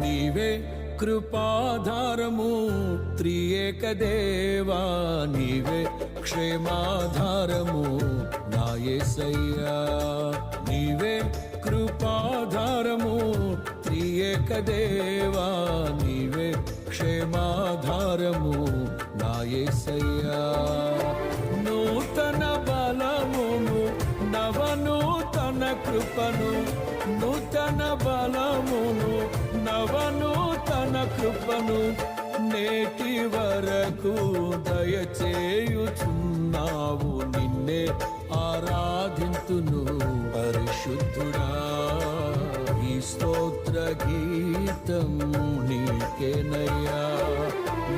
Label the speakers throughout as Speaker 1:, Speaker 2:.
Speaker 1: నీవే కృపాధారము త్రియేక దేవా, నీవే క్షేమాధారము నా యేసయ్యా. నీవే కృపాధారము త్రియేక దేవా, నీవే క్షేమాధారము నా యేసయ్యా. నూతన బలమును నవనూతన కృపను, నూతన బలమును నవనూతన కృపను నేటి వరకు దయచేయుచున్నావు. నిన్నే ఆరాధింతును పరిశుద్ధుడా. ఈ స్తోత్ర గీతం నీకేనయ్యా.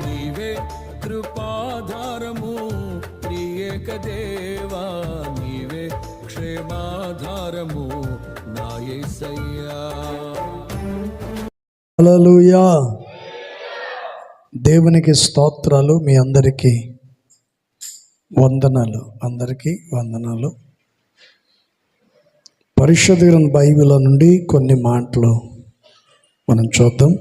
Speaker 1: నీవే కృపాధారము త్రియేక దేవా, నీవే క్షేమాధారము నా యేసయ్యా.
Speaker 2: హల్లెలూయా. దేవునికి స్తోత్రాలు. మీ అందరికీ వందనాలు. అందరికీ వందనాలు. పరిశుద్ధ గ్రంథ బైబిల్ నుండి కొన్ని మాటలు మనం చూద్దాం.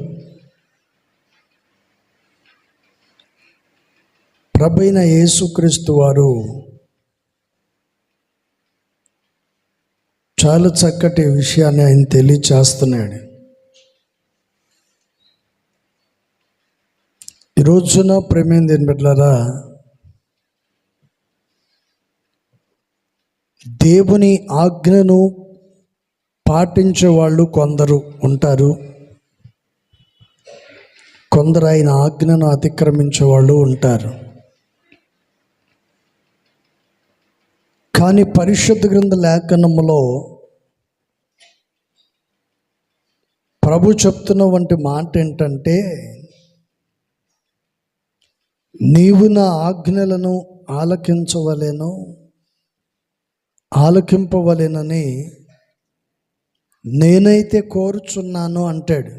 Speaker 2: ప్రభువైన యేసుక్రీస్తు వారు చాలా చక్కటి విషయాన్ని ఆయన తెలియచేస్తున్నాడు. ఈ రోజున ప్రేమైన దేవుని బిడ్డలారా, దేవుని ఆజ్ఞను పాటించే వాళ్ళు కొందరు ఉంటారు, కొందరు ఆయన ఆజ్ఞను అతిక్రమించే వాళ్ళు ఉంటారు. కానీ పరిశుద్ధ గ్రంథ లేఖనములో ప్రభు చెప్తున్న వంటి మాట ఏంటంటే, నీవు నా ఆజ్ఞలను ఆలకింపవలెనని నేనైతే కోరుచున్నాను అంటాడు.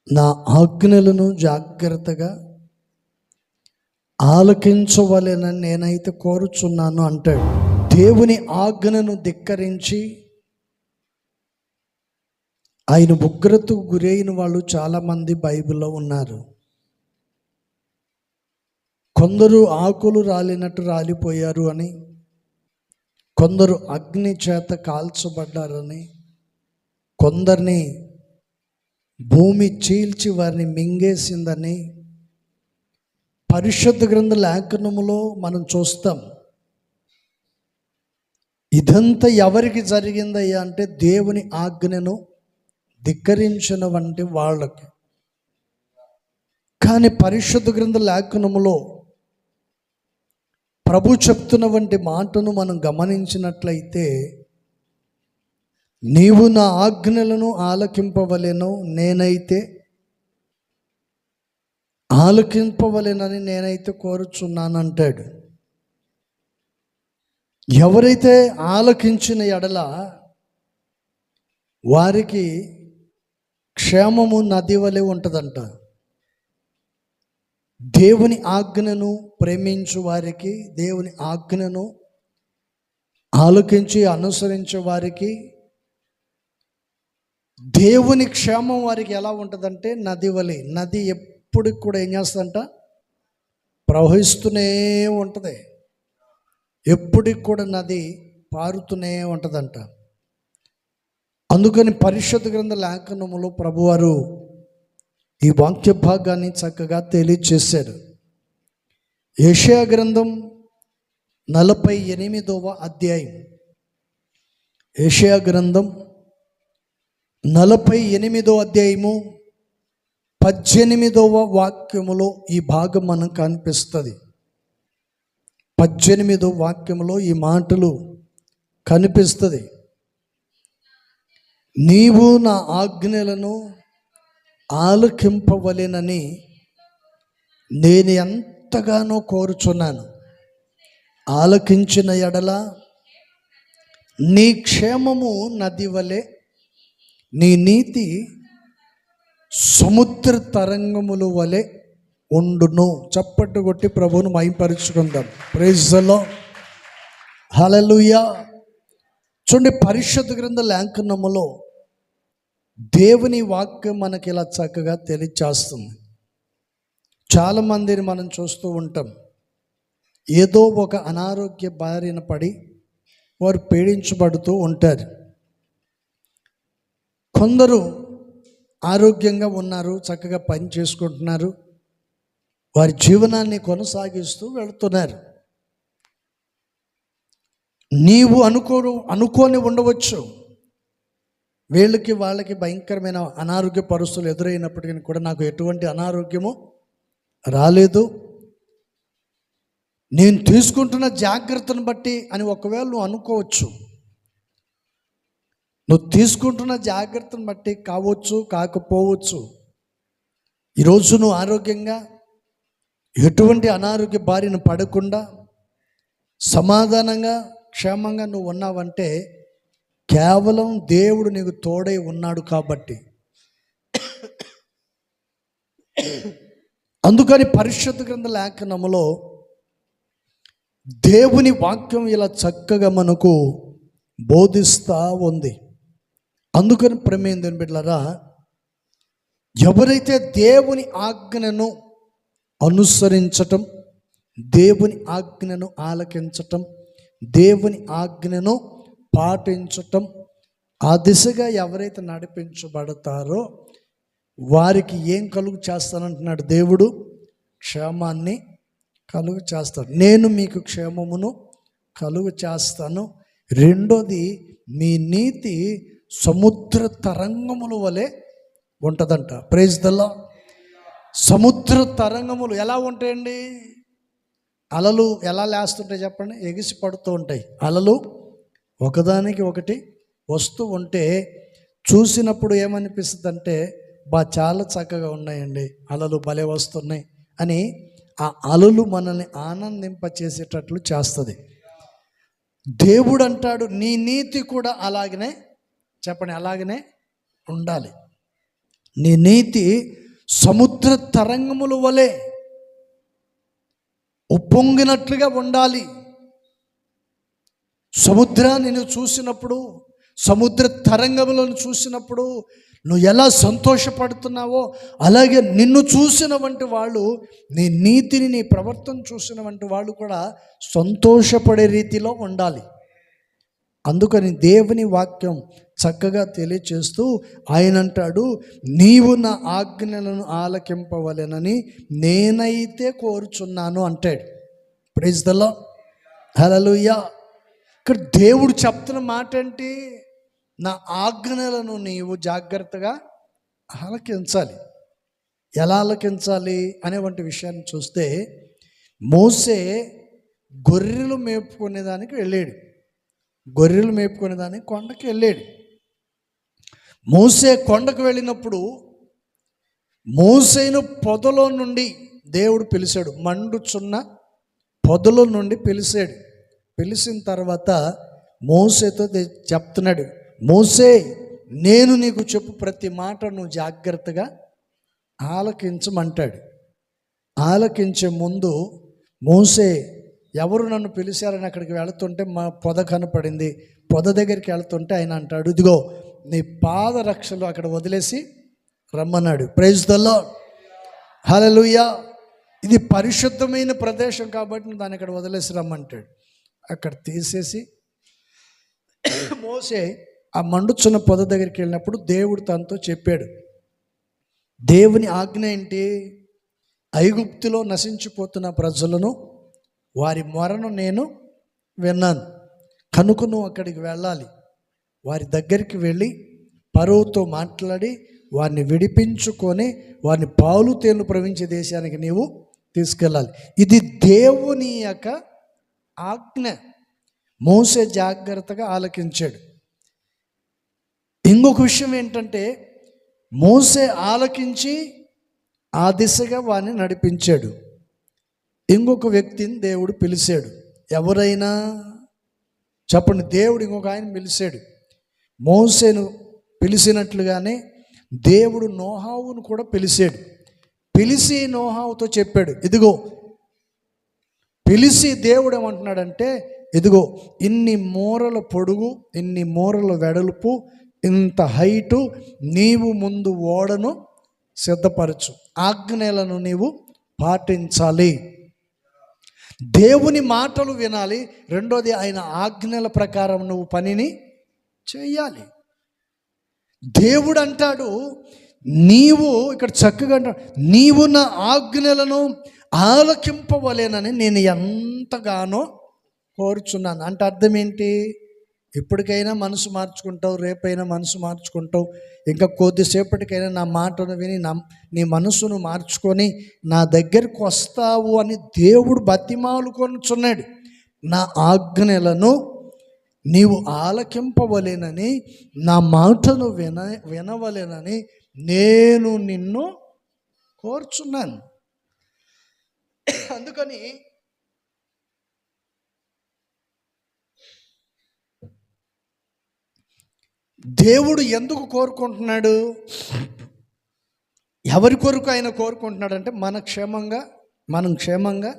Speaker 2: నా ఆజ్ఞలను జాగ్రత్తగా ఆలకించవలెనని నేనైతే కోరుచున్నాను అంటాడు. దేవుని ఆజ్ఞను ధిక్కరించి ఆయన ఉగ్రతకు గురైన వాళ్ళు చాలామంది బైబిల్లో ఉన్నారు. కొందరు ఆకులు రాలినట్టు రాలిపోయారు అని, కొందరు అగ్ని చేత కాల్చబడ్డారని, కొందరిని భూమి చీల్చి వారిని మింగేసిందని పరిశుద్ధ గ్రంథ లేఖనములో మనం చూస్తాం. ఇదంతా ఎవరికి జరిగిందయ్యా అంటే దేవుని ఆజ్ఞను ధిక్కరించిన వంటి వాళ్ళకి. కానీ పరిశుద్ధ గ్రంథ లేఖనములో ప్రభు చెప్తున్న వంటి మాటను మనం గమనించినట్లయితే, నీవు నా ఆజ్ఞలను ఆలకింపవలెను నేనైతే ఆలకింపవలెనని నేనైతే కోరుచున్నాను అంటాడు. ఎవరైతే ఆలకించిన ఎడల వారికి క్షేమము నది వలె ఉంటుందంట. దేవుని ఆజ్ఞను ప్రేమించు వారికి, దేవుని ఆజ్ఞను ఆలకించి అనుసరించే వారికి దేవుని క్షేమం వారికి ఎలా ఉంటుందంటే నది వలె. నది ఎప్పటికి కూడా ఏం చేస్తుందంట? ప్రవహిస్తూనే ఉంటుంది. ఎప్పటికి కూడా నది పారుతూనే ఉంటుందంట. అందుకని పరిశుద్ధ గ్రంథ లేఖనములో ప్రభువారు ఈ వాక్య భాగాన్ని చక్కగా తెలియచేశారు. యెషయా గ్రంథం 48వ అధ్యాయం, యెషయా గ్రంథం 48వ అధ్యాయము 18వ వాక్యములో ఈ భాగం మనకు కనిపిస్తుంది. 18వ వాక్యములో ఈ మాటలు కనిపిస్తుంది. నీవు నా ఆజ్ఞలను ఆలకింపవలెనని నేను ఎంతగానో కోరుచున్నాను. ఆలకించిన ఎడల నీ క్షేమము నది వలె, నీ నీతి సముద్ర తరంగముల వలె ఉండును. చప్పట్టు కొట్టి ప్రభువును మహిమపరుచుకుందాం. Praise the lord. హల్లెలూయా. చూడండి, పరిశుద్ధ గ్రంథ లేఖనములో దేవుని వాక్యం మనకి ఇలా చక్కగా తెలియచేస్తుంది. చాలామందిని మనం చూస్తూ ఉంటాం, ఏదో ఒక అనారోగ్య బారిన పడి వారు పీడించబడుతూ ఉంటారు. కొందరు ఆరోగ్యంగా ఉన్నారు, చక్కగా పని చేసుకుంటున్నారు, వారి జీవనాన్ని కొనసాగిస్తూ వెళుతున్నారు. నీవు అనుకోని ఉండవచ్చు, వీళ్ళకి వాళ్ళకి భయంకరమైన అనారోగ్య పరిస్థితులు ఎదురైనప్పటికీ కూడా నాకు ఎటువంటి అనారోగ్యము రాలేదు, నేను తీసుకుంటున్న జాగ్రత్తను బట్టి అని ఒకవేళ నువ్వు అనుకోవచ్చు. నువ్వు తీసుకుంటున్న జాగ్రత్తను బట్టి కావచ్చు, కాకపోవచ్చు. ఈరోజు నువ్వు ఆరోగ్యంగా ఎటువంటి అనారోగ్య బారిన పడకుండా సమాధానంగా క్షేమంగా నువ్వు ఉన్నావంటే కేవలం దేవుడు నీకు తోడై ఉన్నాడు కాబట్టి. అందుకని పరిశుద్ధ గ్రంథ లేఖనములో దేవుని వాక్యం ఇలా చక్కగా మనకు బోధిస్తూ ఉంది. అందుకని ప్రేమైన బిడ్డలారా, ఎవరైతే దేవుని ఆజ్ఞను అనుసరించటం, దేవుని ఆజ్ఞను ఆలకించటం, దేవుని ఆజ్ఞను పాటించటం, ఆ దిశగా ఎవరైతే నడిపించబడతారో వారికి ఏం కలుగు చేస్తానంటున్నాడు దేవుడు? క్షేమాన్ని కలుగు చేస్తాడు. నేను మీకు క్షేమమును కలుగు చేస్తాను. రెండోది, మీ నీతి సముద్ర తరంగముల వలె ఉంటుందంట. Praise the lord. సముద్ర తరంగములు ఎలా ఉంటాయండి? అలలు ఎలా లేస్తుంటాయి చెప్పండి? ఎగిసి పడుతూ ఉంటాయి. అలలు ఒకదానికి ఒకటి వస్తూ ఉంటే చూసినప్పుడు ఏమనిపిస్తుంది అంటే, చాలా చక్కగా ఉన్నాయండి, అలలు భలే వస్తున్నాయి అని ఆ అలలు మనల్ని ఆనందింపచేసేటట్లు చేస్తుంది. దేవుడు అంటాడు, నీ నీతి కూడా అలాగనే, చెప్పండి, అలాగనే ఉండాలి. నీ నీతి సముద్ర తరంగముల వలె ఉప్పొంగినట్లుగా ఉండాలి. సముద్రాన్ని నువ్వు చూసినప్పుడు, సముద్ర తరంగములను చూసినప్పుడు నువ్వు ఎలా సంతోషపడుతున్నావో అలాగే నిన్ను చూసిన వంటి వాళ్ళు, నీ నీతిని, నీ ప్రవర్తన చూసిన వంటి వాళ్ళు కూడా సంతోషపడే రీతిలో ఉండాలి. అందుకని దేవుని వాక్యం చక్కగా తెలియచేస్తూ ఆయన అంటాడు, నీవు నా ఆజ్ఞలను ఆలకింపవలెనని నేనైతే కోరుచున్నాను అంటాడు. Praise the lord. హల్లెలూయా. ఇక్కడ దేవుడు చెప్తున్న మాట ఏంటి? నా ఆజ్ఞలను నీవు జాగ్రత్తగా ఆలకించాలి. ఎలా ఆలకించాలి అనేటువంటి విషయాన్ని చూస్తే, మోసే గొర్రెలు మేపుకునేదానికి వెళ్ళాడు. గొర్రెలు మేపుకునేదానికి కొండకి వెళ్ళాడు. మోసే కొండకు వెళ్ళినప్పుడు మోసేను పొదలో నుండి దేవుడు పిలిచాడు. మండుచున్న పొదలో నుండి పిలిచాడు. పిలిచిన తర్వాత మోసేతో చెప్తున్నాడు, మోసే, నేను నీకు చెప్పు ప్రతి మాట నువ్వు జాగ్రత్తగా ఆలకించమంటాడు. ఆలకించే ముందు మోసే, ఎవరు నన్ను పిలిచారని అక్కడికి వెళుతుంటే మా పొద కనపడింది. పొద దగ్గరికి వెళుతుంటే ఆయన అంటాడు, ఇదిగో నీ పాదరక్షలు అక్కడ వదిలేసి రమ్మన్నాడు. Praise the lord. హల్లెలూయా. ఇది పరిశుద్ధమైన ప్రదేశం కాబట్టి దాన్ని అక్కడ వదిలేసి రమ్మంటాడు. అక్కడ తీసేసి మోసే ఆ మండుచున్న పొద దగ్గరికి వెళ్ళినప్పుడు దేవుడు తనతో చెప్పాడు, దేవుని ఆజ్ఞ ఏంటి? ఐగుప్తులో నశించిపోతున్న ప్రజలను, వారి మొరను నేను విన్నాను కనుక నువ్వు అక్కడికి వెళ్ళాలి. వారి దగ్గరికి వెళ్ళి ఫరోతో మాట్లాడి వారిని విడిపించుకొని వారిని పాలు తేనెలు ప్రవహించే దేశానికి నీవు తీసుకెళ్ళాలి. ఇది దేవుని యొక్క ఆజ్ఞ. మోసే జాగ్రత్తగా ఆలకించాడు. ఇంకొక విషయం ఏంటంటే, మోసే ఆలకించి ఆ దిశగా వారిని నడిపించాడు. ఇంకొక వ్యక్తిని దేవుడు పిలిచాడు. ఎవరైనా చెప్పండి, దేవుడు ఇంకొక ఆయన పిలిచాడు. మోసేను పిలిచినట్లుగానే దేవుడు నోహావును కూడా పిలిచాడు. పిలిచి నోహావుతో చెప్పాడు, ఇదిగో, పిలిచి దేవుడు ఏమంటున్నాడంటే, ఇదిగో ఇన్ని మూరల పొడుగు, ఇన్ని మూరల వెడల్పు, ఇంత హైటు, నీవు ముందు ఓడను సిద్ధపరచు, ఆజ్ఞలను నీవు పాటించాలి. దేవుని మాటలు వినాలి. రెండోది, ఆయన ఆజ్ఞల ప్రకారం నువ్వు పనిని చేయాలి. దేవుడు అంటాడు, నీవు ఇక్కడ చక్కగా అంటాడు, నీవు నా ఆజ్ఞలను ఆలకింపవలేనని నేను ఎంతగానో కోరుచున్నాను. అంటే అర్థం ఏంటి? ఇప్పటికైనా మనసు మార్చుకుంటావు, రేపైనా మనసు మార్చుకుంటావు, ఇంకా కొద్దిసేపటికైనా నా మాటను విని నీ మనసును మార్చుకొని నా దగ్గరికి వస్తావు అని దేవుడు బతిమాలుకొనుచున్నాడు. నా ఆజ్ఞలను నీవు ఆలకింపవలేనని, నా మాటను వినవలేనని నేను నిన్ను కోరుచున్నాను. అందుకని దేవుడు ఎందుకు కోరుకుంటున్నాడు? ఎవరి కొరకు ఆయన కోరుకుంటున్నాడంటే మనం క్షేమంగా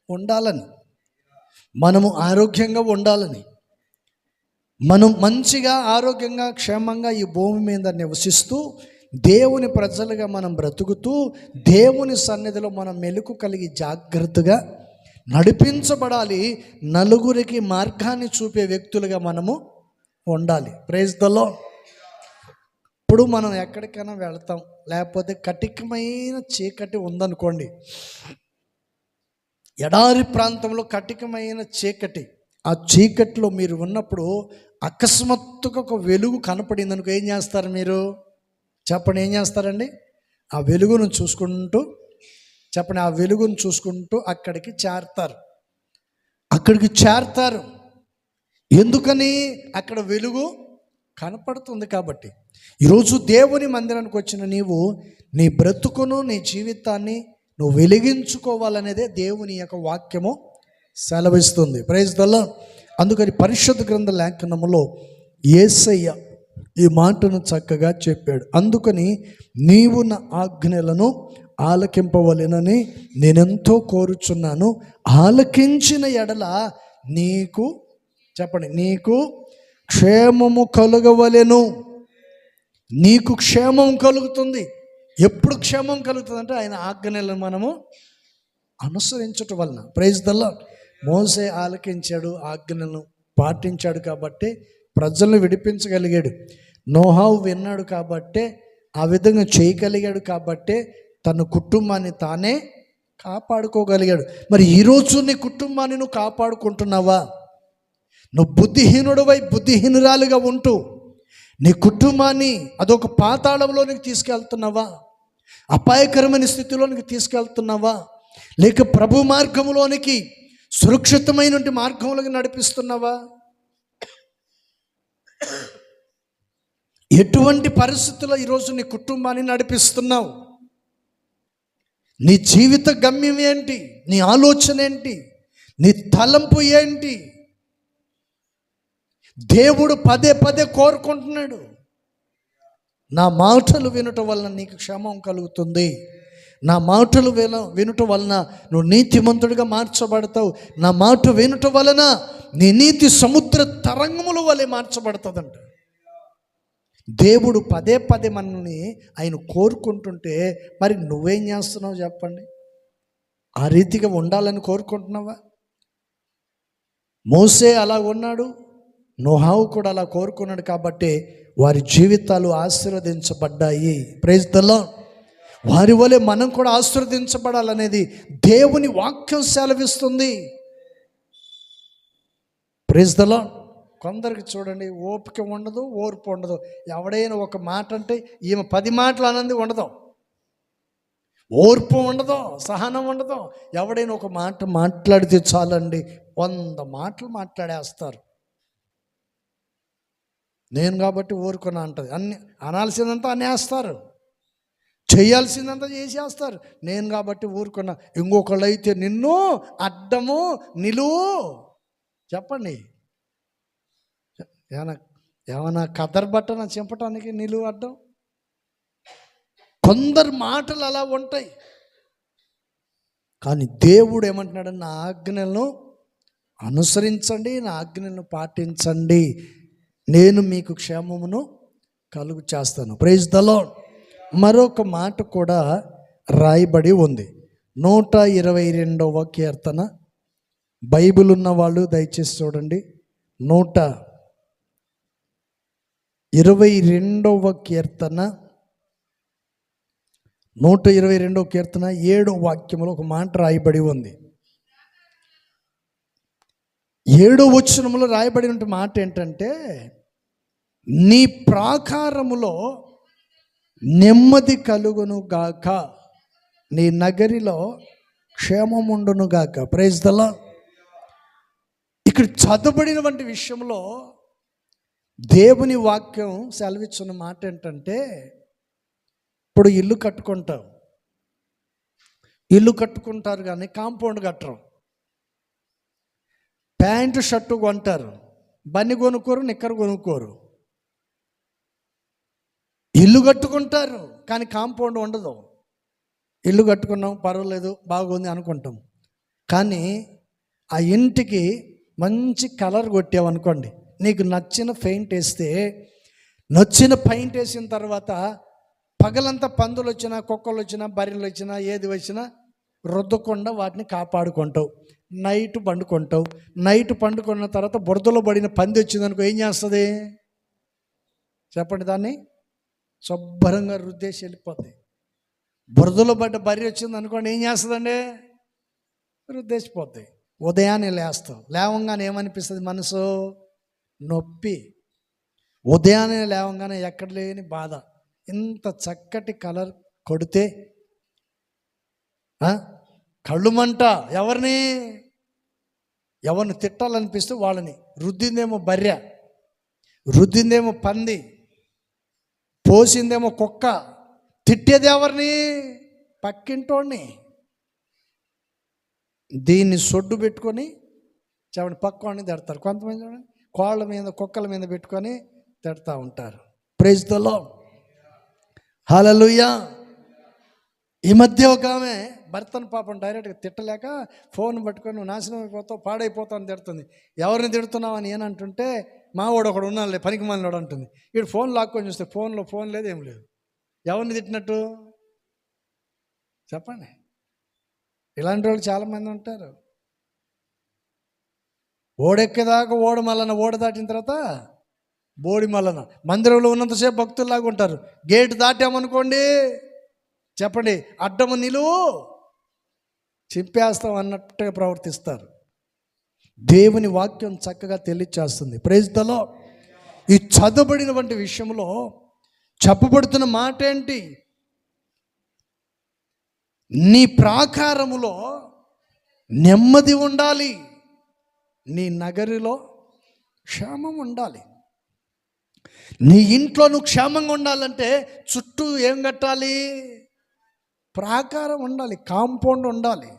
Speaker 2: ఉండాలని, మనము ఆరోగ్యంగా ఉండాలని, మనం మంచిగా ఆరోగ్యంగా క్షేమంగా ఈ భూమి మీద నివసిస్తూ దేవుని ప్రజలుగా మనం బ్రతుకుతూ దేవుని సన్నిధిలో మనం మెలకు కలిగి జాగ్రత్తగా నడిపించబడాలి. నలుగురికి మార్గాన్ని చూపే వ్యక్తులుగా మనము ఉండాలి. Praise the lord. ఇప్పుడు మనం ఎక్కడికైనా వెళ్తాం, లేకపోతే కటికమైన చీకటి ఉందనుకోండి, ఎడారి ప్రాంతంలో కటికమైన చీకటి, ఆ చీకటిలో మీరు ఉన్నప్పుడు అకస్మాత్తుగా ఒక వెలుగు కనపడింది అనుకో, ఏం చేస్తారు మీరు? చెప్పండి, ఏం చేస్తారండి? ఆ వెలుగును చూసుకుంటూ అక్కడికి చేరతారు. ఎందుకని? అక్కడ వెలుగు కనపడుతుంది కాబట్టి. ఈరోజు దేవుని మందిరానికి వచ్చిన నీవు నీ బ్రతుకును, నీ జీవితాన్ని నువ్వు వెలిగించుకోవాలనేదే దేవుని యొక్క వాక్యము సెలవిస్తుంది. Praise the lord. అందుకని పరిశుద్ధ గ్రంథ లేఖనములో యేసయ్య ఈ మాటను చక్కగా చెప్పాడు. అందుకని నీవు నా ఆజ్ఞలను ఆలకింపవలెనని నేనెంతో కోరుచున్నాను. ఆలకించిన ఎడల నీకు క్షేమము కలుగవలెను. నీకు క్షేమం కలుగుతుంది. ఎప్పుడు క్షేమం కలుగుతుంది అంటే ఆయన ఆజ్ఞలను మనము అనుసరించటం వలన. Praise the lord. మోసే ఆలకించాడు, ఆజ్ఞలను పాటించాడు కాబట్టి ప్రజలను విడిపించగలిగాడు. నోహావు విన్నాడు కాబట్టే ఆ విధంగా చేయగలిగాడు కాబట్టే తన కుటుంబాన్ని తానే కాపాడుకోగలిగాడు. మరి ఈరోజు నీ కుటుంబాన్ని నువ్వు కాపాడుకుంటున్నావా? నువ్వు బుద్ధిహీనురాలుగా ఉంటూ నీ కుటుంబాన్ని అదొక పాతాళంలోనికి తీసుకెళ్తున్నావా? అపాయకరమైన స్థితిలోనికి తీసుకెళ్తున్నావా? లేక ప్రభు మార్గంలోనికి, సురక్షితమైన మార్గంలోకి నడిపిస్తున్నావా? ఎటువంటి పరిస్థితుల్లో ఈరోజు నీ కుటుంబాన్ని నడిపిస్తున్నావు? నీ జీవిత గమ్యం ఏంటి? నీ ఆలోచన ఏంటి? నీ తలంపు ఏంటి? దేవుడు పదే కోరుకుంటున్నాడు, నా మాటలు వినటం వలన నీకు క్షేమం కలుగుతుంది. నా మాటలు వినటం వలన నువ్వు నీతిమంతుడిగా మార్చబడతావు. నా మాట వినటం వలన నీ నీతి సముద్ర తరంగముల వలె మార్చబడుతుందంట. దేవుడు పదే మనల్ని ఆయన కోరుకుంటుంటే మరి నువ్వేం చేస్తున్నావు చెప్పండి? ఆ రీతిగా ఉండాలని కోరుకుంటున్నావా? మోసే అలా ఉన్నాడు, నోహావు కూడా అలా కోరుకున్నాడు కాబట్టి వారి జీవితాలు ఆశీర్వదించబడ్డాయి. Praise the lord. వారి వలె మనం కూడా ఆశీర్వదించబడాలనేది దేవుని వాక్యం సెలవిస్తుంది. Praise the lord. కొందరికి చూడండి ఓపిక ఉండదు, ఓర్పు ఉండదు. ఎవడైనా ఒక మాట అంటే ఈమె 10 మాటలు అన్నది ఉండదు, ఓర్పు ఉండదు, సహనం ఉండదు. ఎవడైనా ఒక మాట మాట్లాడితే చాలండి 100 మాటలు మాట్లాడేస్తారు. నేను కాబట్టి ఊరుకున్నా అంటది. అన్ని అనాల్సిందంతా అనేస్తారు, చేయాల్సిందంతా చేసేస్తారు. నేను కాబట్టి ఊరుకున్నా. ఇంకొకళ్ళు అయితే నిన్ను అడ్డము నిలువు. చెప్పండి, ఏమన్నా కదర్ బట్టన చింపటానికి నిలువు అడ్డం? కొందరు మాటలు అలా ఉంటాయి. కానీ దేవుడు ఏమంటున్నాడు? నా ఆజ్ఞలను అనుసరించండి, నా ఆజ్ఞలను పాటించండి, నేను మీకు క్షేమమును కలుగు చేస్తాను. Praise the lord. మరొక మాట కూడా రాయబడి ఉంది. 122వ కీర్తన. బైబిల్ ఉన్న వాళ్ళు దయచేసి చూడండి. 122వ కీర్తన 122వ కీర్తన 7వ వాక్యంలో ఒక మాట రాయబడి ఉంది. 7వ వచనంలో రాయబడిన మాట ఏంటంటే, నీ ప్రాకారములో నెమ్మది కలుగును గాక, నీ నగరిలో క్షేమముండును గాక. Praise the lord. ఇక్కడ చదవబడినటువంటి విషయంలో దేవుని వాక్యం సెలవిచ్చిన మాట ఏంటంటే, ఇప్పుడు ఇల్లు కట్టుకుంటారు కానీ కాంపౌండ్ కట్టరు. ప్యాంటు షర్టు కొంటారు, బన్ని కొనుక్కోరు, నిక్కరు కొనుక్కోరు. ఇల్లు కట్టుకుంటారు కానీ కాంపౌండ్ ఉండదు. ఇల్లు కట్టుకున్నాం, పర్వాలేదు, బాగుంది అనుకుంటాం. కానీ ఆ ఇంటికి మంచి కలర్ కొట్టామనుకోండి, నీకు నచ్చిన పెయింట్ వేసిన తర్వాత పగలంతా పందులు వచ్చినా, కుక్కలు వచ్చినా, బర్రెలు వచ్చినా, ఏది వచ్చినా రుద్దకుండా వాటిని కాపాడుకుంటావు. నైట్ పండుకుంటావు. నైట్ పండుకున్న తర్వాత బురదలో పడిన పంది వచ్చిందనుకో, ఏం చేస్తుంది చెప్పండి? దాన్ని శుభ్రంగా రుద్దేసి వెళ్ళిపోతాయి. బురదలో పడ్డ బర్రె వచ్చింది అనుకోండి, ఏం చేస్తుందండి? రుద్దేసిపోతాయి. ఉదయాన్నే లేస్తావు, లేవంగానే ఏమనిపిస్తుంది? మనసు నొప్పి. ఉదయాన్నే లేవంగానే ఎక్కడ లేని బాధ. ఇంత చక్కటి కలర్ కొడితే కళ్ళు మంట. ఎవరిని తిట్టాలనిపిస్తే వాళ్ళని. రుద్దిందేమో బర్రె, రుద్దిందేమో పంది, పోసిందేమో కుక్క. తిట్టేది ఎవరిని? పక్కింటోడిని. దీన్ని సొడ్డు పెట్టుకొని చెప్పండి పక్కవాడిని తిడతారు. కొంతమంది చూడండి కోళ్ళ మీద, కుక్కల మీద పెట్టుకొని తిడతా ఉంటారు. Praise the lord. హల్లెలూయా. ఈ మధ్య ఒక ఆమె భర్తను పాపం డైరెక్ట్గా తిట్టలేక ఫోన్ పట్టుకొని, నువ్వు నాశనం అయిపోతావు, పాడైపోతావు తిడుతుంది. ఎవరిని తిడుతున్నావు అని ఏనంటుంటే, మావాడు ఒకడు ఉన్నాడులే పనికి మాలినాడు అంటుంది. వీడు ఫోన్ లాక్కొని చూస్తే ఫోన్ లేదు, ఏం లేదు. ఎవరిని తిట్టినట్టు చెప్పండి? ఇలాంటి వాళ్ళు చాలామంది ఉంటారు. ఓడెక్కేదాకా ఓడ దాటిన తర్వాత బోడి మల్లన. మందిరంలో ఉన్నంతసేపు భక్తుల్లాగా ఉంటారు. గేటు దాటామనుకోండి చెప్పండి, అడ్డము నిలువు చింపేస్తాం అన్నట్టుగా ప్రవర్తిస్తారు. దేవుని వాక్యం చక్కగా తెలియచేస్తుంది. Praise the lord. ఈ చదవబడినటువంటి విషయంలో చెప్పబడుతున్న మాట ఏంటి? నీ ప్రాకారములో నెమ్మది ఉండాలి, నీ నగరిలో క్షేమం ఉండాలి. నీ ఇంట్లో నువ్వు క్షేమంగా ఉండాలంటే చుట్టూ ఏం కట్టాలి? ప్రాకారం ఉండాలి, కాంపౌండ్ ఉండాలి.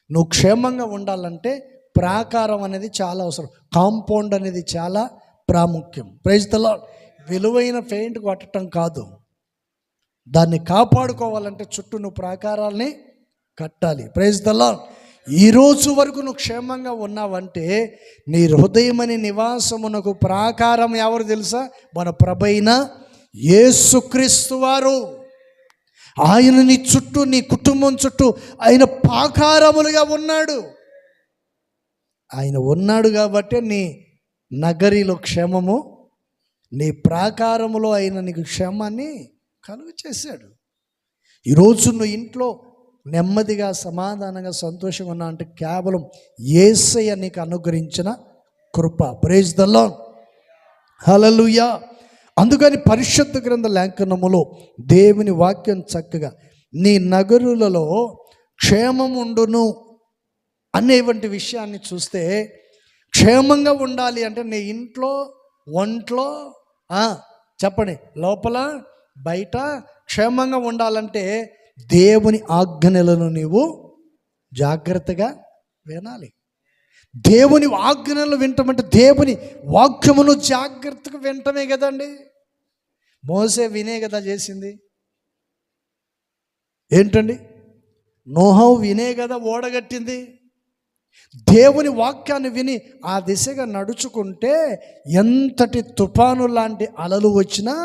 Speaker 2: నువ్వు క్షేమంగా ఉండాలంటే ప్రాకారం అనేది చాలా అవసరం, కాంపౌండ్ అనేది చాలా ప్రాముఖ్యం. Praise the lord. విలువైన పెయింట్ కొట్టడం కాదు, దాన్ని కాపాడుకోవాలంటే చుట్టూ నువ్వు ప్రాకారాల్ని కట్టాలి. Praise the lord. ఈరోజు వరకు నువ్వు క్షేమంగా ఉన్నావంటే నీ హృదయమని నివాసమునకు ప్రాకారం ఎవరు తెలుసా? మన ప్రభువైన యేసుక్రీస్తు వారు. ఆయన నీ చుట్టూ, నీ కుటుంబం చుట్టూ ఆయన ప్రాకారములుగా ఉన్నాడు. ఆయన ఉన్నాడు కాబట్టి నీ నగరిలో క్షేమము, నీ ప్రాకారములో ఆయన నీకు క్షేమాన్ని కలుగు చేశాడు. ఈరోజు నువ్వు ఇంట్లో నెమ్మదిగా, సమాధానంగా, సంతోషంగా ఉన్నా అంటే కేవలం యేసయ్య నీకు అనుగ్రహించిన కృప. Praise the lord. హల్లెలూయా. అందుకని పరిశుద్ధ గ్రంథ లేఖనములో దేవుని వాక్యం చక్కగా నీ నగరులలో క్షేమముండును అనేటువంటి విషయాన్ని చూస్తే, క్షేమంగా ఉండాలి అంటే నీ ఇంట్లో, ఒంట్లో, చెప్పండి, లోపల బయట క్షేమంగా ఉండాలంటే దేవుని ఆజ్ఞలను నీవు జాగ్రత్తగా వినాలి. దేవుని ఆజ్ఞలు వింటమంటే దేవుని వాక్యమును జాగ్రత్తగా వింటమే కదండి. మోసే వినే కదా చేసింది. ఏంటండి? నోహవు వినే కదా ఓడగట్టింది. దేవుని వాక్యాన్ని విని ఆ దిశగా నడుచుకుంటే ఎంతటి తుఫాను లాంటి అలలు వచ్చినా,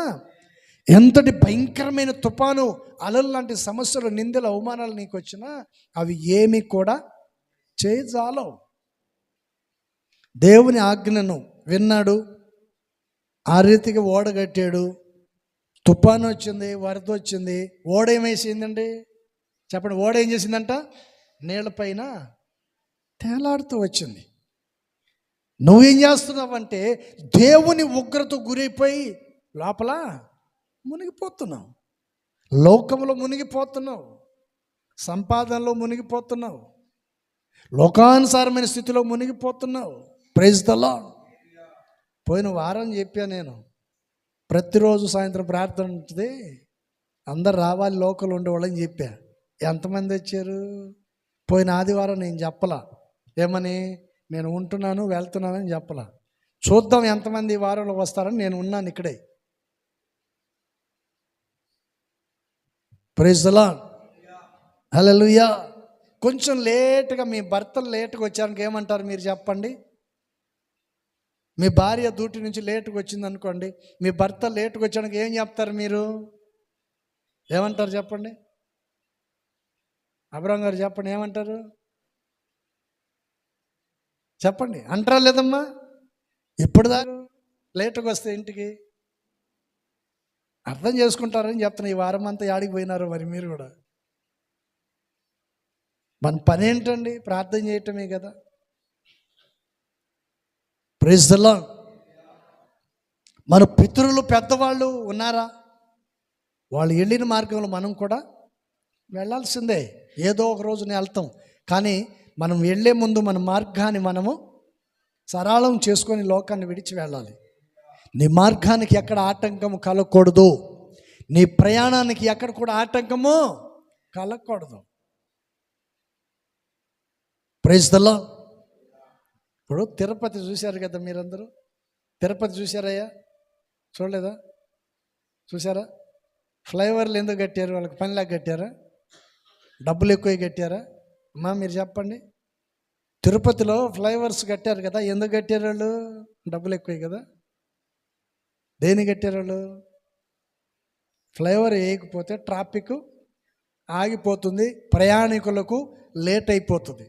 Speaker 2: ఎంతటి భయంకరమైన తుఫాను అలలు లాంటి సమస్యలు, నిందలు, అవమానాలు నీకు వచ్చినా అవి ఏమీ కూడా చేయజాలవు. దేవుని ఆజ్ఞను విన్నాడు, ఆ రీతిగా ఓడ కట్టాడు. తుఫాను వచ్చింది, వరద వచ్చింది, ఓడ ఏమేసిందండి చెప్పండి? ఓడ ఏం చేసిందంట? నీళ్ళపైన తేలాడుతూ వచ్చింది. నువ్వేం చేస్తున్నావంటే దేవుని ఉగ్రత గురైపోయి లోపల మునిగిపోతున్నావు, లోకంలో మునిగిపోతున్నావు, సంపాదనలో మునిగిపోతున్నావు, లోకానుసారమైన స్థితిలో మునిగిపోతున్నావు. Praise the lord. పోయిన వారం చెప్పా నేను, ప్రతిరోజు సాయంత్రం ప్రార్థన ఉంటుంది, అందరు రావాలి లోకల్ ఉండేవాళ్ళని చెప్పా. ఎంతమంది వచ్చారు? పోయిన ఆదివారం నేను చెప్పలా, ఏమని? నేను ఉంటున్నాను వెళ్తున్నానని చెప్పలా. చూద్దాం ఎంతమంది ఈ వారంలో వస్తారని నేను ఉన్నాను ఇక్కడే. Praise the lord. హల్లెలూయా. కొంచెం లేటుగా మీ భర్తలు లేటుగా వచ్చానికి ఏమంటారు మీరు చెప్పండి? మీ భార్య డ్యూటీ నుంచి లేటుగా వచ్చింది అనుకోండి, మీ భర్త లేటుగా వచ్చానికి ఏం చెప్తారు మీరు? ఏమంటారు చెప్పండి? అబ్రహం గారు చెప్పండి, ఏమంటారు చెప్పండి? అంటారా లేదమ్మా? ఇప్పుడు దాకా లేటుగా వస్తే ఇంటికి అర్థం చేసుకుంటారని చెప్తున్నా. ఈ వారం అంతా యాడికి పోయినారో మరి మీరు కూడా. మన పని ఏంటండి? ప్రార్థన చేయటమే కదా. Praise the lord. మన పితరులు పెద్దవాళ్ళు ఉన్నారా? వాళ్ళు వెళ్ళిన మార్గంలో మనం కూడా వెళ్ళాల్సిందే. ఏదో ఒక రోజున వెళ్తాం, కానీ మనం వెళ్ళే ముందు మన మార్గాన్ని మనము సరళం చేసుకొని లోకాన్ని విడిచి వెళ్ళాలి. నీ మార్గానికి ఎక్కడ ఆటంకము కలగకూడదు, నీ ప్రయాణానికి ఎక్కడ కూడా ఆటంకము కలగకూడదు. Praise the lord. ఇప్పుడు తిరుపతి చూశారు కదా మీరందరూ? తిరుపతి చూశారయ్యా? చూడలేదా? చూసారా? ఫ్లైఓవర్లు ఎందుకు కట్టారు? వాళ్ళకి పనిలాగా కట్టారా? డబ్బులు ఎక్కువ కట్టారా? అమ్మా మీరు చెప్పండి. తిరుపతిలో ఫ్లైఓవర్స్ కట్టారు కదా, ఎందుకు కట్టారు వాళ్ళు? డబ్బులు ఎక్కువ కదా. దేని కట్టారు వాళ్ళు? ఫ్లైఓవర్ వేయకపోతే ట్రాఫిక్ ఆగిపోతుంది, ప్రయాణికులకు లేట్ అయిపోతుంది.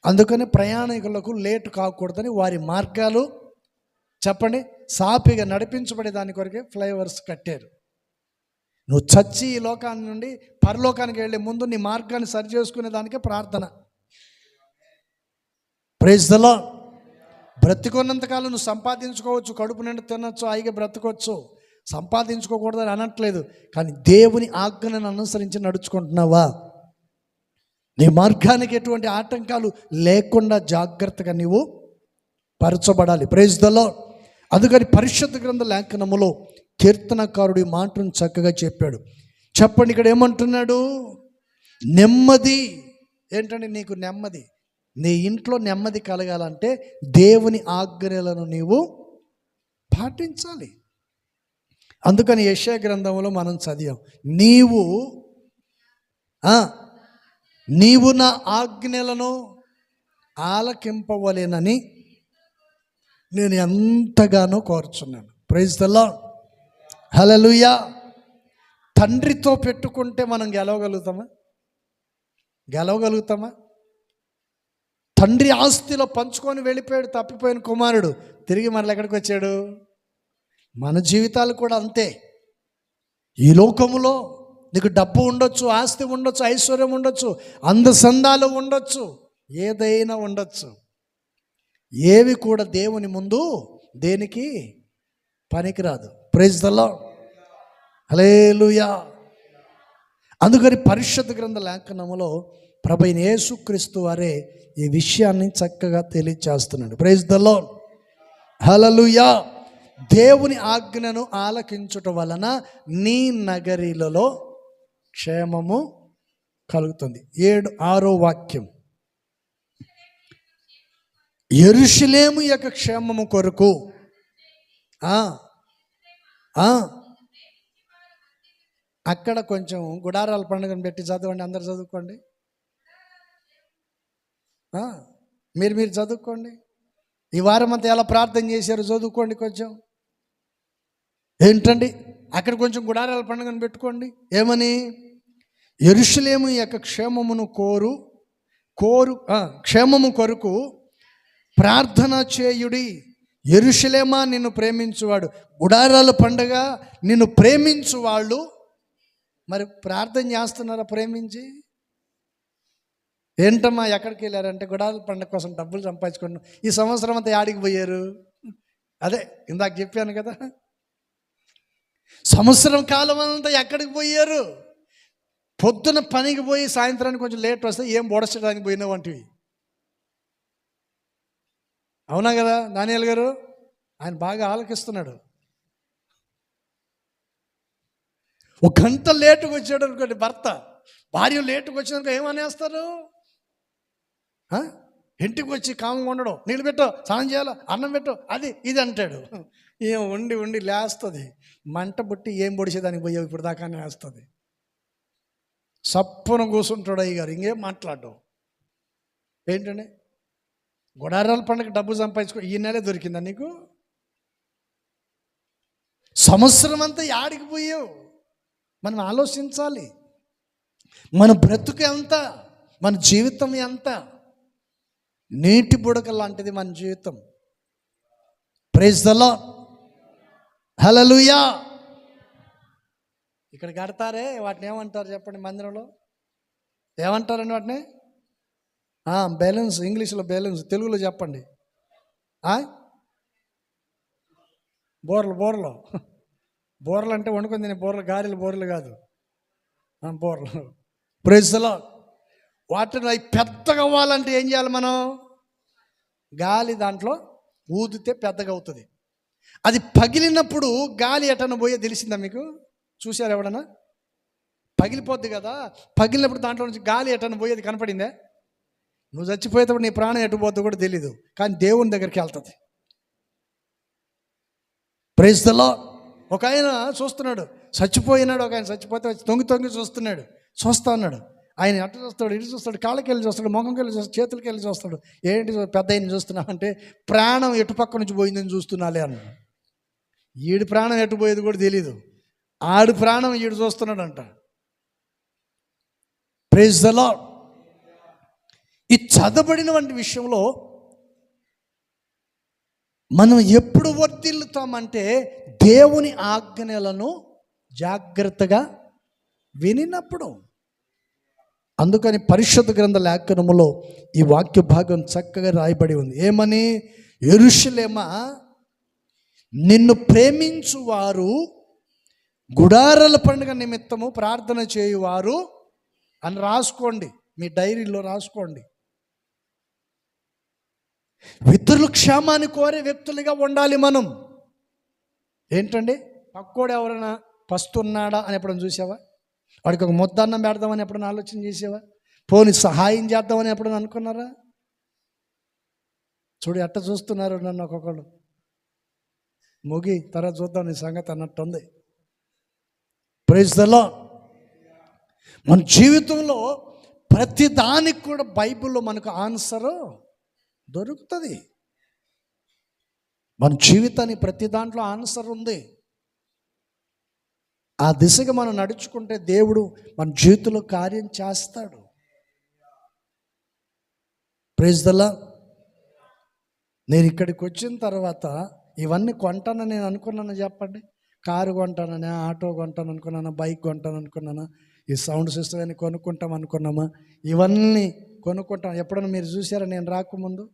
Speaker 2: అందుకని ప్రయాణికులకు లేట్ కాకూడదని వారి మార్గాలు చెప్పండి సాపిగా నడిపించబడే దాని కొరకే ఫ్లైఓవర్స్ కట్టారు. నువ్వు చచ్చి ఈ లోకాన్ని నుండి పరలోకానికి వెళ్ళే ముందు నీ మార్గాన్ని సరి చేసుకునే దానికే ప్రార్థన. Praise the lord. బ్రతికున్నంతకాలం నువ్వు సంపాదించుకోవచ్చు, కడుపు నిండా తినొచ్చు, హాయిగా బ్రతకొచ్చు, సంపాదించుకోకూడదని అనట్లేదు. కానీ దేవుని ఆజ్ఞను అనుసరించి నడుచుకుంటున్నావా? నీ మార్గానికి ఎటువంటి ఆటంకాలు లేకుండా జాగ్రత్తగా నీవు పరచబడాలి. Praise the lord. అందుకని పరిశుద్ధ గ్రంథ లేఖనములో కీర్తనకారుడి మాటను చక్కగా చెప్పాడు. చెప్పండి, ఇక్కడ ఏమంటున్నాడు? నెమ్మది. ఏంటంటే నీకు నెమ్మది, నీ ఇంట్లో నెమ్మది కలగాలంటే దేవుని ఆజ్ఞలను నీవు పాటించాలి. అందుకని యెషయా గ్రంథంలో మనం చదివాం, నీవు నా ఆజ్ఞలను ఆలకింపవలెనని నేను ఎంతగానో కోరుచున్నాను. Praise the lord. హల్లెలూయా. తండ్రితో పెట్టుకుంటే మనం గెలవగలుగుతామా? తండ్రి ఆస్తిలో పంచుకొని వెళ్ళిపోయాడు తప్పిపోయిన కుమారుడు, తిరిగి మరల ఎక్కడికి వచ్చాడు? మన జీవితాలు కూడా అంతే. ఈ లోకములో నీకు డబ్బు ఉండొచ్చు, ఆస్తి ఉండొచ్చు, ఐశ్వర్యం ఉండొచ్చు, అందసందాలు ఉండొచ్చు, ఏదైనా ఉండొచ్చు, ఏవి కూడా దేవుని ముందు దేనికి పనికిరాదు. Praise the lord. హల్లెలూయా. అందుకని పరిశుద్ధ గ్రంథ లేఖనములో ప్రభువైన యేసుక్రీస్తు వారే ఈ విషయాన్ని చక్కగా తెలియజేస్తున్నాడు. Praise the lord. హల్లెలూయా. దేవుని ఆజ్ఞను ఆలకించుట వలన నీ నగరిలలో క్షేమము కలుగుతుంది. 6వ వాక్యం, యెరూషలేము యొక్క క్షేమము కొరకు అక్కడ కొంచెం గుడారాల పండుగను పెట్టి చదవండి, అందరు చదువుకోండి. మీరు చదువుకోండి. ఈ వారం అంతా ఎలా ప్రార్థన చేశారు చదువుకోండి కొంచెం. ఏంటండి అక్కడ కొంచెం గుడారాల పండుగను పెట్టుకోండి. ఏమని? యెరూషలేము యొక్క క్షేమమును క్షేమము కొరకు ప్రార్థన చేయుడి. యెరూషలేమా నిన్ను ప్రేమించువాడు, గుడారాల పండుగ నిన్ను ప్రేమించు వాళ్ళు మరి ప్రార్థన చేస్తున్నారా ప్రేమించి? ఏంటమ్మా ఎక్కడికి వెళ్ళారంటే గుడారాల పండుగ కోసం డబ్బులు సంపాదించుకోండి. ఈ సంవత్సరం అంతా యాడికి పోయారు? అదే ఇందాక చెప్పాను కదా, సంవత్సరం కాలం అంతా ఎక్కడికి పోయారు? పొద్దున పనికి పోయి సాయంత్రానికి కొంచెం లేట్ వస్తే ఏం బోడచడానికి పోయినా వంటివి. అవునా కదా దానియేలు గారు? ఆయన బాగా ఆలకిస్తున్నాడు. ఒక గంట లేటుగా వచ్చాడు అనుకోండి భర్త, భార్య లేటుగా వచ్చినాక ఏమనేస్తారు? ఇంటికి వచ్చి కామంగా ఉండడం, నీళ్ళు పెట్టు, స్నానం చేయాలో, అన్నం పెట్టు, అది ఇది అంటాడు. ఏం ఉండి లేస్తుంది, మంట పుట్టి ఏం పొడిచేదానికి పోయావు ఇప్పుడు దాకానే వేస్తుంది. సప్పున కూర్చుంటాడు అయ్యగారు, ఇంకేం మాట్లాడడం. ఏంటండి గుడారాల పండుగ డబ్బు సంపాదించుకో, ఈ నెలే దొరికిందా నీకు? సంవత్సరం అంతా యాడికి పోయావు? మనం ఆలోచించాలి. మన బ్రతుకు ఎంత, మన జీవితం ఎంత? నీటి బుడక లాంటిది మన జీవితం. Praise the lord, hallelujah. ఇక్కడ కడతారే వాటిని ఏమంటారు చెప్పండి? మందిరంలో ఏమంటారండి వాటిని? బెలూన్స్, ఇంగ్లీష్లో బెలూన్స్, తెలుగులో చెప్పండి. బోర్లు అంటే వండుకొని తినే బోర్లు, గారెలు బోర్లు కాదు, బోర్లు. Praise the lord. వాటిని అవి పెద్దగా అవ్వాలంటే ఏం చేయాలి మనం? గాలి దాంట్లో ఊదితే పెద్దగా అవుతుంది. అది పగిలినప్పుడు గాలి ఎటన పోయే తెలిసిందా మీకు? చూశారు ఎవడన్నా? పగిలిపోద్ది కదా, పగిలినప్పుడు దాంట్లో నుంచి గాలి ఎటన పోయేది కనపడిందే? నువ్వు చచ్చిపోయేటప్పుడు నీ ప్రాణం ఎటు పోతుందో కూడా తెలీదు, కానీ దేవుని దగ్గరికి వెళ్తుంది. Praise the lord. ఒక ఆయన చూస్తున్నాడు, చచ్చిపోయినాడు. ఒక ఆయన చచ్చిపోతే తొంగి చూస్తా ఉన్నాడు. ఆయన అటు చూస్తాడు, ఇటు చూస్తాడు, కాళ్ళకి వెళ్ళి చూస్తాడు, ముఖంకి వెళ్ళి చూస్తాడు, చేతులకి వెళ్ళి చూస్తాడు. ఏంటి పెద్ద ఆయన చూస్తున్నావు అంటే, ప్రాణం ఎటు పక్క నుంచి పోయిందని చూస్తున్నాలే అన్నాడు. ఈడి ప్రాణం ఎటు పోయేది కూడా తెలీదు, ఆడి ప్రాణం ఈడు చూస్తున్నాడంట. Praise the lord. ఈ చదవబడినటువంటి విషయంలో మనం ఎప్పుడు వర్ధిల్లుతామంటే దేవుని ఆజ్ఞలను జాగ్రత్తగా వినినప్పుడు. అందుకని పరిశుద్ధ గ్రంథ లేఖనములో ఈ వాక్య భాగం చక్కగా రాయబడి ఉంది. ఏమని? యెరూషలేమా నిన్ను ప్రేమించువారు, గుడారాల పండుగ నిమిత్తము ప్రార్థన చేయువారు అని రాసుకోండి, మీ డైరీలో రాసుకోండి. ఇతరుల క్షేమాన్ని కోరే వ్యక్తులుగా ఉండాలి మనం. ఏంటండి పక్కోడు ఎవరైనా పస్తున్నాడా అని ఎప్పుడైనా చూసావా? వాడికి ఒక ముద్దన్నం పెడదామని ఎప్పుడైనా ఆలోచన చేసావా? పోనీ సహాయం చేద్దామని ఎప్పుడైనా అనుకున్నారా? చూడు ఎట్ట చూస్తున్నారు నన్ను ఒక్కొక్కళ్ళు. ముగి తర్వాత చూద్దాం నీ సంగతి అన్నట్టుంది. Praise the lord. మన జీవితంలో ప్రతి దానికి కూడా బైబిల్లో మనకు ఆన్సరు దొరుకుతుంది. మన జీవితానికి ప్రతి దాంట్లో ఆన్సర్ ఉంది. ఆ దిశగా మనం నడుచుకుంటే దేవుడు మన జీవితంలో కార్యం చేస్తాడు. Praise the lord. నేను ఇక్కడికి వచ్చిన తర్వాత ఇవన్నీ కొంటానని నేను అనుకున్నాను చెప్పండి. కారు కొంటానని, ఆటో కొంటాను అనుకున్నాను, బైక్ కొంటాను అనుకున్నాను, ఈ సౌండ్ సిస్టమ్ అని కొనుక్కుంటాం అనుకున్నామా? ఇవన్నీ కొనుక్కుంటాం. ఎప్పుడన్నా మీరు చూసారా నేను రాకముందు?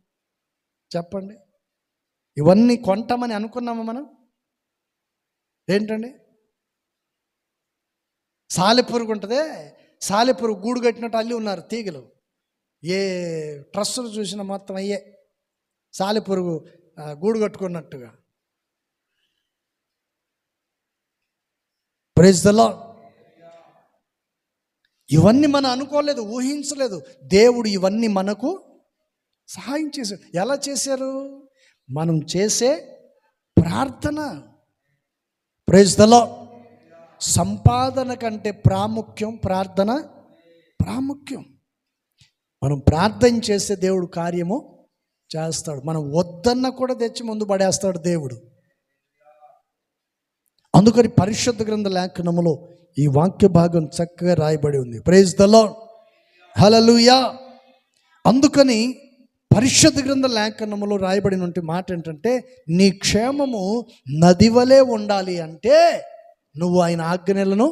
Speaker 2: చెప్పండి. ఇవన్నీ కొంటామని అనుకున్నామా మనం? ఏంటండి సాలెపురుగు ఉంటుందే, సాలెపురుగు గూడు కట్టినట్టు అల్లి ఉన్నారు తీగలు. ఏ ట్రస్సులు చూసినా మొత్తం అయ్యే సాలెపురుగు గూడు కట్టుకున్నట్టుగా. Praise the lord. ఇవన్నీ మనం అనుకోలేదు, ఊహించలేదు. దేవుడు ఇవన్నీ మనకు సహాయం చేశారు. ఎలా చేశారు? మనం చేసే ప్రార్థన. Praise the lord. సంపాదన కంటే ప్రాముఖ్యం ప్రార్థన, ప్రాముఖ్యం. మనం ప్రార్థన చేస్తే దేవుడు కార్యము చేస్తాడు. మనం వద్దన్న కూడా తెచ్చి ముందు పడేస్తాడు దేవుడు. అందుకని పరిశుద్ధ గ్రంథ లేఖనములో ఈ వాక్య భాగం చక్కగా రాయబడి ఉంది. Praise the lord, hallelujah. అందుకని పరిశుద్ధ గ్రంథ లేఖనములో రాయబడిన మాట ఏంటంటే, నీ క్షేమము నది వలె ఉండాలి అంటే నువ్వు ఆయన ఆజ్ఞలను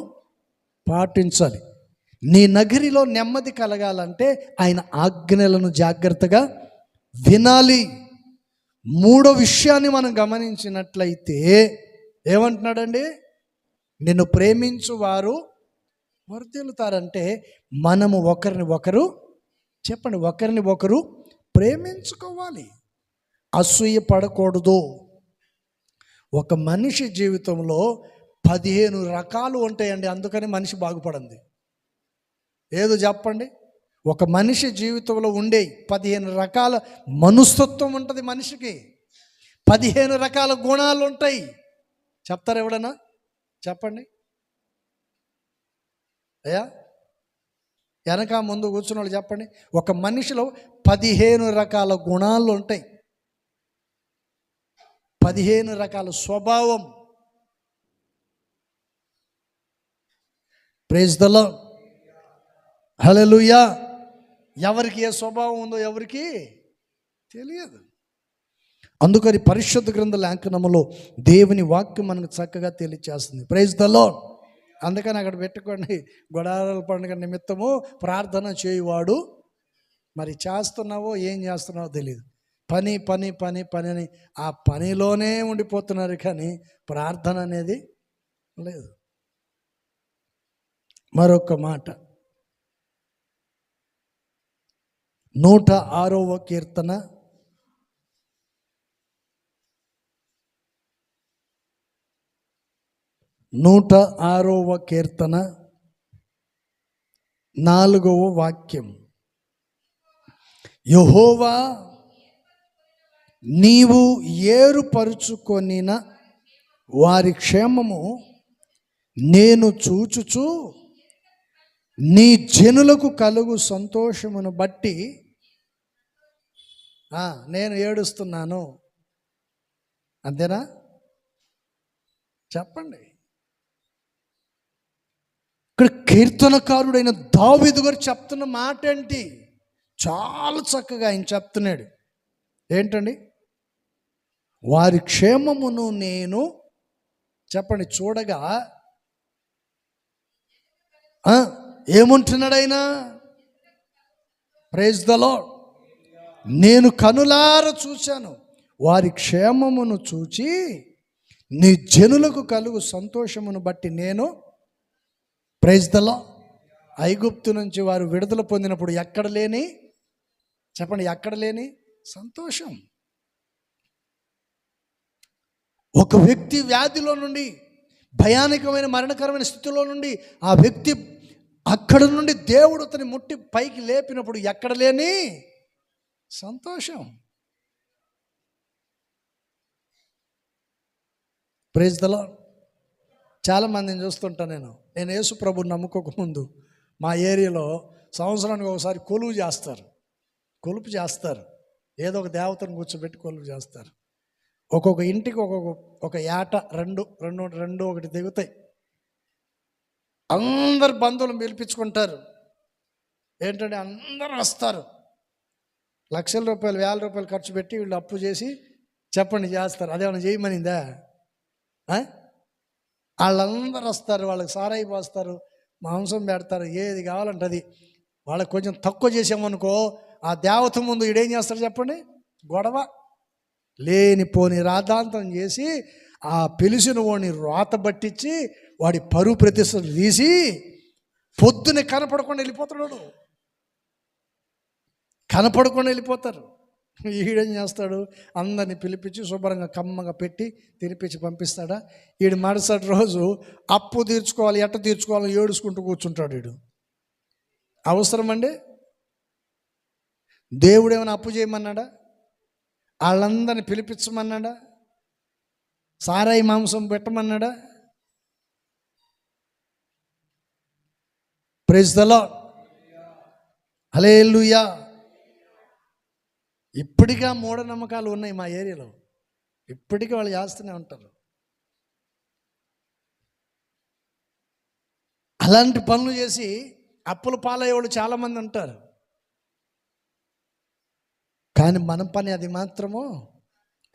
Speaker 2: పాటించాలి. నీ నగరిలో నెమ్మది కలగాలంటే ఆయన ఆజ్ఞలను జాగ్రత్తగా వినాలి. మూడో విషయాన్ని మనం గమనించినట్లయితే ఏమంటున్నాడండి? నిన్ను ప్రేమించు వారు వర్ధిల్లుతారంటే మనము ఒకరిని ఒకరు ప్రేమించుకోవాలి, అసూయ పడకూడదు. ఒక మనిషి జీవితంలో 15 రకాలు ఉంటాయండి. అందుకని మనిషి బాగుపడింది. ఏదో చెప్పండి, ఒక మనిషి జీవితంలో ఉండే 15 రకాల మనస్తత్వం ఉంటుంది మనిషికి. 15 రకాల గుణాలు ఉంటాయి. చెప్తారు ఎవడన్నా? చెప్పండి అయ్యా, వెనక ముందు కూర్చున్న వాళ్ళు చెప్పండి. ఒక మనిషిలో 15 రకాల గుణాలు ఉంటాయి, 15 రకాల స్వభావం. ప్రైజ్ ద లార్డ్, హల్లెలూయా. ఎవరికి ఏ స్వభావం ఉందో ఎవరికి తెలియదు. అందుకని పరిశుద్ధ గ్రంథ లేఖనములో దేవుని వాక్యం మనకు చక్కగా తెలియచేస్తుంది. Praise the lord. అందుకని అక్కడ పెట్టుకోండి, గుడారాల పండుగ నిమిత్తము ప్రార్థన చేయువాడు. మరి చేస్తున్నావో ఏం చేస్తున్నావో తెలియదు. పని పని పని పని అని ఆ పనిలోనే ఉండిపోతున్నారు, కానీ ప్రార్థన అనేది లేదు. మరొక మాట, 106వ కీర్తన 106వ కీర్తన 4వ వాక్యం. యెహోవా, నీవు ఏరుపరుచుకొనిన వారి క్షేమము నేను చూచుచు నీ జనులకు కలుగు సంతోషమును బట్టి నేను ఏడుస్తున్నాను. అంతేనా? చెప్పండి. ఇక్కడ కీర్తనకారుడైన దావీదు గారు చెప్తున్న మాట ఏంటి? చాలా చక్కగా ఆయన చెప్తున్నాడు. ఏంటండి? వారి క్షేమమును నేను చెప్పండి చూడగా ఏమంటున్నాడు ఆయన? Praise the lord. నేను కనులార చూశాను, వారి క్షేమమును చూచి నీ జనులకు కలుగు సంతోషమును బట్టి నేను. Praise the lord. ఐగుప్తు నుంచి వారు విడుదల పొందినప్పుడు ఎక్కడ లేని సంతోషం. ఒక వ్యక్తి వ్యాధిలో నుండి, భయానకమైన మరణకరమైన స్థితిలో నుండి ఆ వ్యక్తి అక్కడ నుండి దేవుడు అతని ముట్టి పైకి లేపినప్పుడు ఎక్కడ లేని సంతోషం. Praise the lord. చాలామందిని చూస్తుంటాను నేను యేసు ప్రభుని నమ్ముకోక ముందు మా ఏరియాలో సంవత్సరానికి ఒకసారి కొలుపు చేస్తారు. ఏదో ఒక దేవతను కూర్చోబెట్టి కొలుపు చేస్తారు. ఒక్కొక్క ఇంటికి ఒక ఏట రెండు ఒకటి దిగుతాయి. అందరు బంధువులను పిలిపించుకుంటారు. ఏంటంటే అందరూ వస్తారు. లక్షల రూపాయలు, 1000 రూపాయలు ఖర్చు పెట్టి వీళ్ళు అప్పు చేసి చెప్పండి చేస్తారు. అదేమన్నా చేయమనిందా? వాళ్ళందరూ వస్తారు. వాళ్ళకి సారాయి పోస్తారు, మాంసం పెడతారు, ఏది కావాలంటే అది. వాళ్ళకి కొంచెం తక్కువ చేసామనుకో, ఆ దేవత ముందు ఈడేం చేస్తారు చెప్పండి? గొడవ, లేనిపోని రాద్ధాంతం చేసి ఆ పిలిచిన వాడిని రోత పట్టించి వాడి పరువు ప్రతిష్టలు తీసి పొద్దునే కనపడకుండా వెళ్ళిపోతారు. ఈడేం చేస్తాడు? అందరిని పిలిపించి శుభ్రంగా కమ్మగా పెట్టి తినిపించి పంపిస్తాడా? ఈడు మరుసటి రోజు అప్పు తీర్చుకోవాలి, ఎట్ట తీర్చుకోవాలని ఏడుచుకుంటూ కూర్చుంటాడు. వీడు అవసరమండి? దేవుడు ఏమైనా అప్పు చేయమన్నాడా? వాళ్ళందరిని పిలిపించమన్నాడా? సారాయి మాంసం పెట్టమన్నాడా? ప్రైజ్ ద లార్డ్, హల్లెలూయా. ఇప్పటికీ మూఢనమ్మకాలు ఉన్నాయి మా ఏరియాలో, ఇప్పటికీ వాళ్ళు చేస్తూనే ఉంటారు. అలాంటి పనులు చేసి అప్పుల పాలయ్యేవాళ్ళు చాలామంది ఉంటారు. కానీ మన పని అది మాత్రము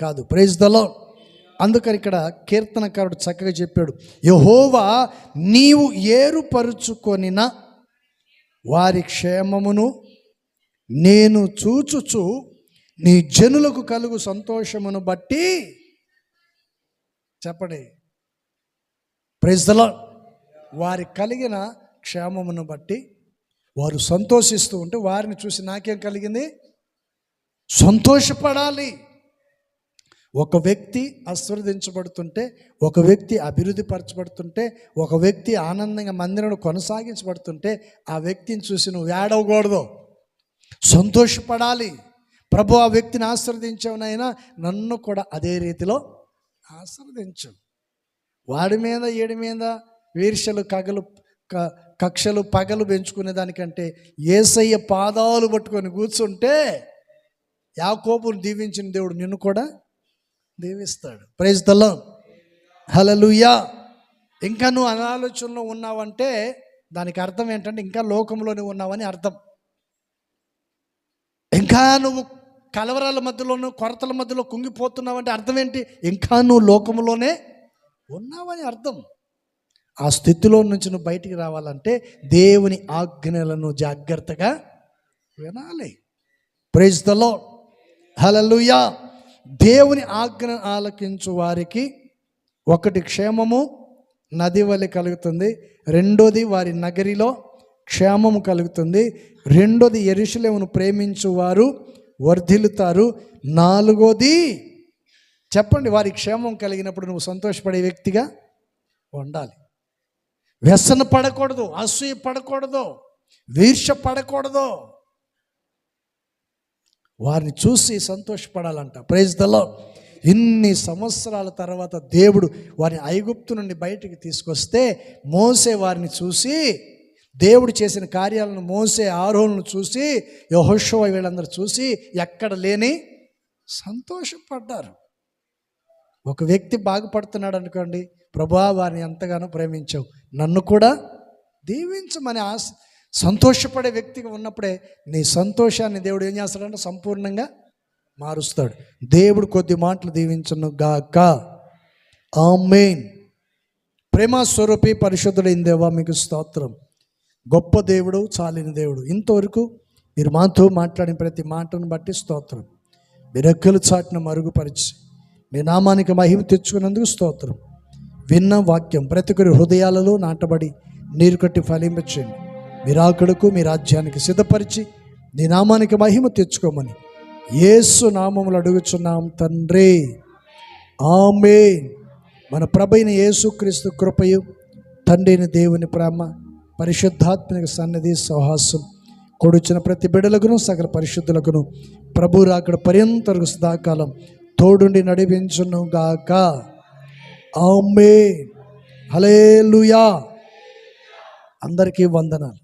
Speaker 2: కాదు. Praise the lord. అందుకని ఇక్కడ కీర్తనకారుడు చక్కగా చెప్పాడు, యెహోవా నీవు ఏరుపరుచుకొనిన వారి క్షేమమును నేను చూచుచు నీ జనులకు కలుగు సంతోషమును బట్టి, చెప్పండి ప్రైజ్ ద లార్డ్, వారి కలిగిన క్షేమమును బట్టి వారు సంతోషిస్తూ ఉంటే వారిని చూసి నాకేం కలిగింది? సంతోషపడాలి. ఒక వ్యక్తి ఆశీర్వదించబడుతుంటే, ఒక వ్యక్తి అభివృద్ధి పరచబడుతుంటే, ఒక వ్యక్తి ఆనందంగా మందిరంలో కొనసాగించబడుతుంటే ఆ వ్యక్తిని చూసి నువ్వు ఏడవకూడదు, సంతోషపడాలి. ప్రభు ఆ వ్యక్తిని ఆశీర్వదించావునైనా నన్ను కూడా అదే రీతిలో ఆశీర్వదించు. వాడి మీద ఏడి మీద ఈర్ష్యలు కక్షలు పగలు పెంచుకునే దానికంటే యేసయ్య పాదాలు పట్టుకొని కూర్చుంటే యాకోబును దీవించిన దేవుడు నిన్ను కూడా దీవిస్తాడు. Praise the lord. హల్లెలూయా. ఇంకా నువ్వు అనాలోచనలో ఉన్నావంటే దానికి అర్థం ఏంటంటే ఇంకా లోకంలోనే ఉన్నావని అర్థం. ఇంకా నువ్వు కలవరాల మధ్యలోనూ కొరతల మధ్యలో కుంగిపోతున్నావంటే అర్థం ఏంటి? ఇంకా నువ్వు లోకంలోనే ఉన్నావని అర్థం. ఆ స్థితిలో నుంచి నువ్వు బయటికి రావాలంటే దేవుని ఆజ్ఞలను జాగ్రత్తగా వినాలి. Praise the lord. హల్లెలూయా. దేవుని ఆజ్ఞ ఆలకించు వారికి ఒకటి క్షేమము నది వలె కలుగుతుంది, రెండోది వారి నగరిలో క్షేమము కలుగుతుంది, రెండోది యెరూషలేమును ప్రేమించు వారు వర్ధిల్లుతారు, నాలుగోది చెప్పండి వారి క్షేమం కలిగినప్పుడు నువ్వు సంతోషపడే వ్యక్తిగా ఉండాలి. వ్యసన పడకూడదు, అసూయ పడకూడదు, ఈర్ష్య పడకూడదు. వారిని చూసి సంతోషపడాలంట. Praise the lord. ఇన్ని సంవత్సరాల తర్వాత దేవుడు వారిని ఐగుప్తు నుండి బయటికి తీసుకొస్తే మోసే వారిని చూసి, దేవుడు చేసిన కార్యాలను మోసే ఆరోహణను చూసి, యెహోషువ వీళ్ళందరూ చూసి ఎక్కడ లేని సంతోషపడ్డారు. ఒక వ్యక్తి బాగుపడుతున్నాడు అనుకోండి, ప్రభువా వారిని ఎంతగానో ప్రేమించావు, నన్ను కూడా దీవించమని సంతోషపడే వ్యక్తిగా ఉన్నప్పుడే నీ సంతోషాన్ని దేవుడు ఏం చేస్తాడంటే సంపూర్ణంగా మారుస్తాడు. దేవుడు కొద్ది మాటలు దీవించును గాక. ఆమేన్. ప్రేమ స్వరూపి పరిశుద్ధుడైన దేవా మీకు స్తోత్రం. గొప్ప దేవుడు, చాలిన దేవుడు. ఇంతవరకు మీరు మాతో మాట్లాడిన ప్రతి మాటను బట్టి స్తోత్రం. మీ రెక్కల చాటును మరుగుపరిచి మీ నామానికి మహిమ తెచ్చుకున్నందుకు స్తోత్రం. విన్న వాక్యం ప్రతి ఒక్కరి హృదయాలలో నాటబడి నీరు కట్టి ఫలింపచేయండి. మీ రాకడకు మీ రాజ్యానికి సిద్ధపరిచి నీ నామానికి మహిమ తెచ్చుకోమని యేసు నామములు అడుగుచున్నాం తండ్రి. ఆమేన్. మన ప్రభువైన యేసుక్రీస్తు కృపయు, తండ్రిని దేవుని ప్రేమ, పరిశుద్ధాత్మక సన్నిధి సహవాసం కూడుచున్న ప్రతి బిడ్డలకును సకల పరిశుద్ధులకును ప్రభు రాకడ పర్యంతరకు సదాకాలం తోడుండి నడిపించును గాక. ఆమేన్. హల్లెలూయా. అందరికీ వందనాలు.